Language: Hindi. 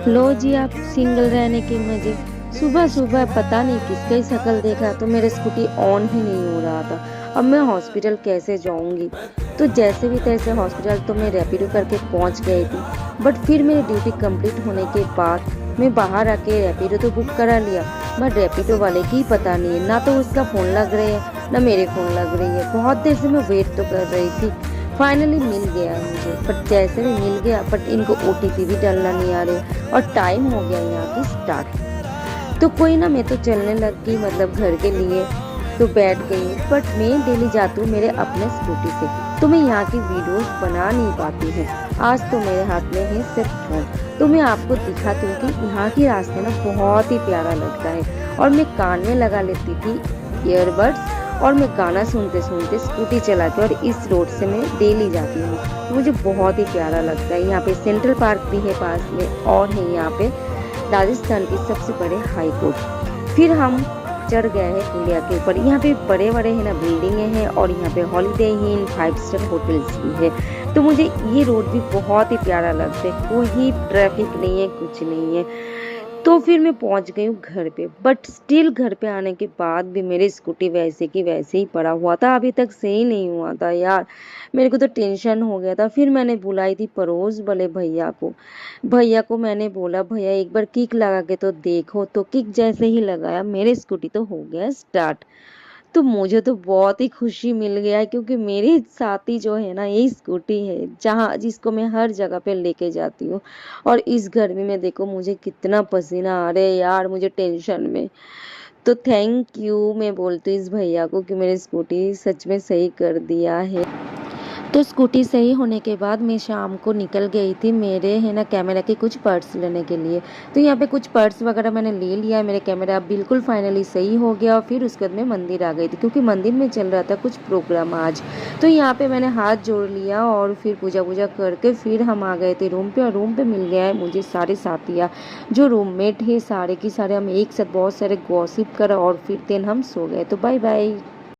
लो जी आप सिंगल रहने के मजे। सुबह सुबह पता नहीं किसकी शक्ल देखा तो मेरा स्कूटी ऑन ही नहीं हो रहा था। अब मैं हॉस्पिटल कैसे जाऊंगी। तो जैसे भी तैसे हॉस्पिटल तो मैं रैपिडो करके पहुंच गई थी। बट फिर मेरी ड्यूटी कंप्लीट होने के बाद मैं बाहर आके रैपिडो तो बुक करा लिया, बट रैपिडो वाले की पता नहीं है, ना तो उसका फ़ोन लग रही है ना मेरे फ़ोन लग रही है। बहुत देर से मैं वेट तो कर रही थी, फाइनली मिल गया मुझे। बट जैसे भी मिल गया, बट इनको ओटीपी भी डालना नहीं आ रहे और टाइम हो गया यहाँ की स्टार्ट। तो कोई ना, मैं तो चलने लग गई, मतलब घर के लिए तो बैठ गई। बट मैं डेली जाती हूँ मेरे अपने स्कूटी से, तो मैं यहाँ की वीडियोस बना नहीं पाती हूँ। आज तो मेरे हाथ में है सिर्फ फोन, तो मैं आपको दिखाती हूँ कि यहाँ की रास्ते ना बहुत ही प्यारा लगता है। और मैं कान में लगा लेती थी ईयरबड्स और मैं गाना सुनते सुनते स्कूटी चलाती हूँ, और इस रोड से मैं डेली जाती हूँ। तो मुझे बहुत ही प्यारा लगता है। यहाँ पे सेंट्रल पार्क भी है पास में, और है यहाँ पे राजस्थान की सबसे बड़े हाई कोर्ट। फिर हम चढ़ गए हैं पुलिया के ऊपर। यहाँ पे बड़े बड़े है ना बिल्डिंगे हैं, और यहाँ पे हॉलीडे इन 5 स्टार होटल्स भी है। तो मुझे ये रोड भी बहुत ही प्यारा लगता है, कोई ट्रैफिक नहीं है, कुछ नहीं है। तो फिर मैं पहुंच गई हूँ घर पे। बट स्टिल घर पे आने के बाद भी मेरी स्कूटी वैसे की वैसे ही पड़ा हुआ था, अभी तक सही नहीं हुआ था यार। मेरे को तो टेंशन हो गया था। फिर मैंने बुलाई थी पड़ोस वाले भैया को मैंने बोला, भैया एक बार किक लगा के तो देखो। तो किक जैसे ही लगाया, मेरी स्कूटी तो हो गया स्टार्ट। तो मुझे तो बहुत ही खुशी मिल गया है, क्योंकि मेरी साथी जो है ना, यही स्कूटी है जहाँ जिसको मैं हर जगह पे लेके जाती हूँ। और इस गर्मी में देखो मुझे कितना पसीना आ रहा है यार, मुझे टेंशन में। तो थैंक यू मैं बोलती हूँ इस भैया को कि मेरी स्कूटी सच में सही कर दिया है। तो स्कूटी सही होने के बाद मैं शाम को निकल गई थी मेरे है ना कैमरा के कुछ पार्ट्स लेने के लिए। तो यहाँ पे कुछ पार्ट्स वगैरह मैंने ले लिया है, मेरे कैमरा अब बिल्कुल फाइनली सही हो गया। और फिर उसके बाद मैं मंदिर आ गई थी, क्योंकि मंदिर में चल रहा था कुछ प्रोग्राम आज। तो यहाँ पे मैंने हाथ जोड़ लिया और फिर पूजा वूजा करके फिर हम आ गए थे रूम पे। और रूम पे मिल गया है मुझे सारे साथियाँ जो रूममेट है, सारे की सारे हम एक साथ बहुत सारे गॉसिप कर और फिर दिन हम सो गए। तो बाय बाय।